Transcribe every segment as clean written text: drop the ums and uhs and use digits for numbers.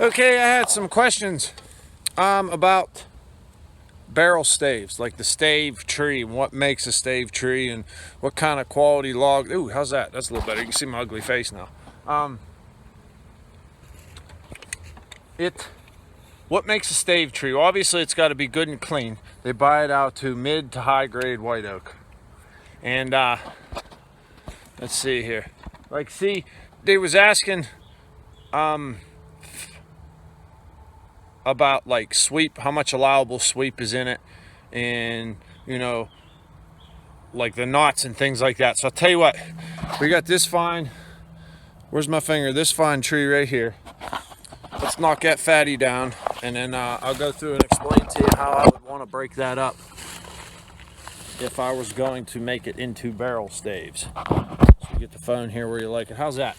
Okay, I had some questions about barrel staves, like the stave tree, and what makes a stave tree, and what kind of quality log. Ooh, how's that? That's a little better. You can see my ugly face now. Um, it. What makes a stave tree? Well, obviously, it's got to be good and clean. They buy it out to mid to high grade white oak, and let's see here. Like, see, they was asking about like sweep, how much allowable sweep is in it, and like the knots and things like that. So I'll tell you what, we got this fine, where's my finger, this fine tree right here. Let's knock that fatty down, and then I'll go through and explain to you how I would want to break that up if I was going to make it into barrel staves. So you get the phone here where you like it. How's that?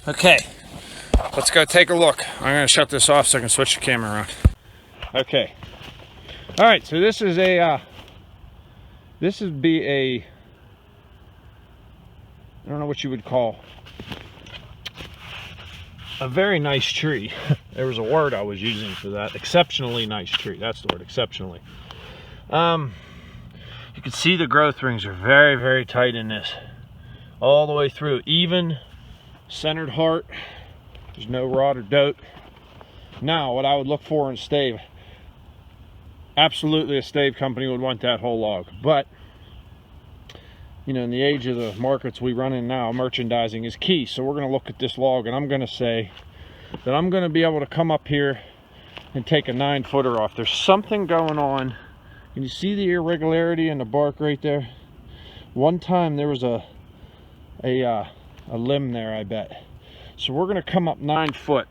Okay, let's go take a look. I'm gonna shut this off so I can switch the camera around. Okay. All right, so this is a, this would be a, I don't know what you would call, a very nice tree. There was a word I was using for that. Exceptionally nice tree. That's the word, exceptionally. You can see the growth rings are very, very tight in this. All the way through. Even centered heart. There's no rot or dote. Now, what I would look for in stave, absolutely a stave company would want that whole log. But, you know, in the age of the markets we run in now, merchandising is key. So we're going to look at this log, and I'm going to say that I'm going to be able to come up here and take a 9-footer off. There's something going on. Can you see the irregularity in the bark right there? One time there was a limb there, I bet. So we're going to come up 9 foot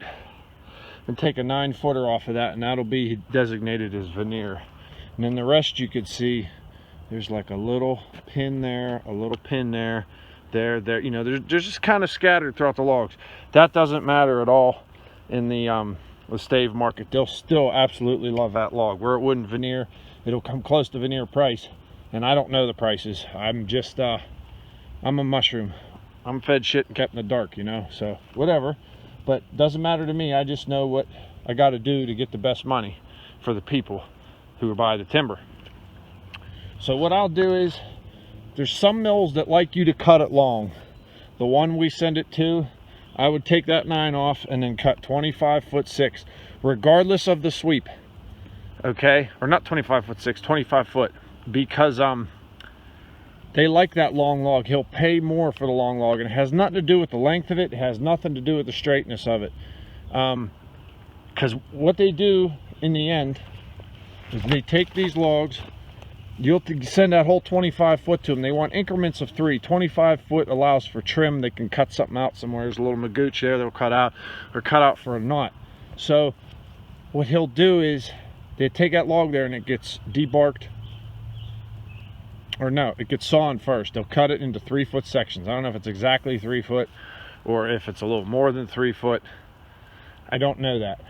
and take a 9-footer off of that, and that'll be designated as veneer. And then the rest you could see, there's like a little pin there, a little pin there, there. You know, they're just kind of scattered throughout the logs. That doesn't matter at all in the stave market. They'll still absolutely love that log. Where it wouldn't veneer, it'll come close to veneer price. And I don't know the prices. I'm just, I'm a mushroom. I'm fed shit and kept in the dark, you know, so whatever. But doesn't matter to me. I just know what I got to do to get the best money for the people who buy the timber. So what I'll do is, there's some mills that like you to cut it long. The one we send it to, I would take that 9 off and then cut 25'6", regardless of the sweep. Okay, or not 25'6", 25 foot, because they like that long log. He'll pay more for the long log, and it has nothing to do with the length of it. It has nothing to do with the straightness of it. Because what they do in the end is they take these logs. You'll send that whole 25 foot to them. They want increments of 3. 25 foot allows for trim. They can cut something out somewhere. There's a little magooch there they'll cut out, or cut out for a knot. So what he'll do is they take that log there and it gets debarked. Or no, it gets sawn first. They'll cut it into 3-foot sections. I don't know if it's exactly 3 foot or if it's a little more than 3 foot. I don't know that.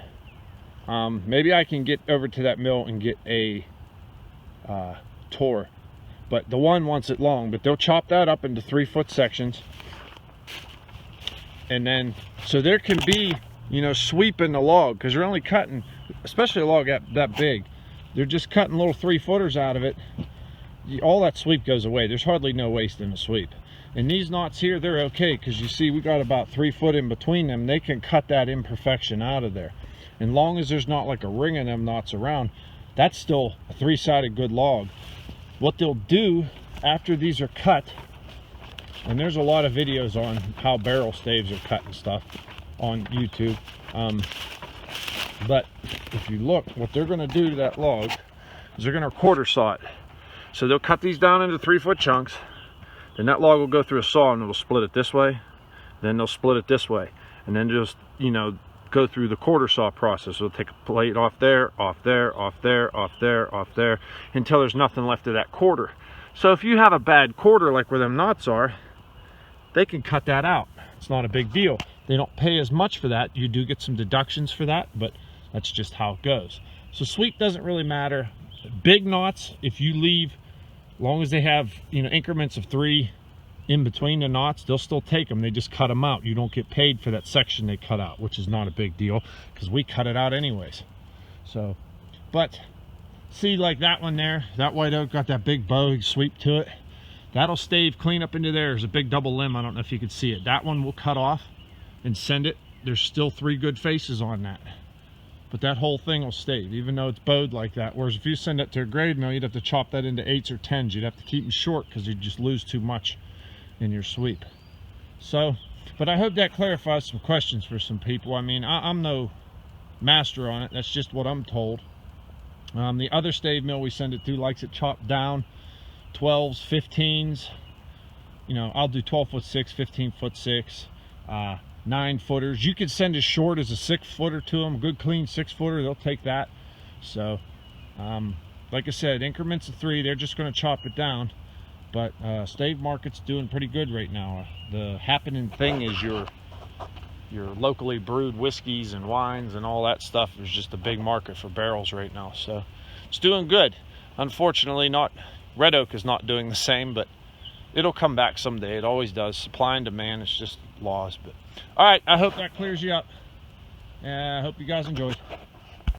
Maybe I can get over to that mill and get a tour, but the one wants it long. But they'll chop that up into 3-foot sections, and then so there can be, you know, sweeping the log, because they're only cutting, especially a log that big, they're just cutting little 3-footers out of it. All that sweep goes away. There's hardly no waste in the sweep. And these knots here, they're okay, because you see we got about 3 foot in between them. They can cut that imperfection out of there, and long as there's not like a ring of them knots around, that's still a 3-sided good log. What they'll do after these are cut, and there's a lot of videos on how barrel staves are cut and stuff on YouTube, but if you look, what they're going to do to that log is they're going to quarter saw it. So they'll cut these down into 3-foot chunks, then that log will go through a saw and it'll split it this way, then they'll split it this way, and then just, you know, go through the quarter saw process. They'll take a plate off there, off there, off there, off there, off there, until there's nothing left of that quarter. So if you have a bad quarter, like where them knots are, they can cut that out. It's not a big deal. They don't pay as much for that. You do get some deductions for that, but that's just how it goes. So sweep doesn't really matter. Big knots, if you leave, long as they have, you know, increments of 3 in between the knots, they'll still take them. They just cut them out. You don't get paid for that section they cut out, which is not a big deal because we cut it out anyways. So, but see, like that one there, that white oak got that big bow sweep to it. That'll stave clean up into there. There's a big double limb. I don't know if you can see it. That one will cut off and send it. There's still 3 good faces on that, but that whole thing will stave, even though it's bowed like that. Whereas if you send it to a grade mill, you'd have to chop that into 8s or 10s. You'd have to keep them short because you'd just lose too much in your sweep. So, but I hope that clarifies some questions for some people. I mean, I'm no master on it. That's just what I'm told. The other stave mill we send it to likes it chopped down, 12s, 15s. You know, I'll do 12'6", 15'6", 9-footers. You could send as short as a 6-footer to them, a good clean 6-footer. They'll take that. So, like I said, increments of 3. They're just going to chop it down. But stave market's doing pretty good right now. The happening thing is your locally brewed whiskeys and wines and all that stuff. There's just a big market for barrels right now, so it's doing good. Unfortunately, not red oak is not doing the same, but it'll come back someday. It always does. Supply and demand, it's just laws. But all right, I hope that clears you up, and I hope you guys enjoyed.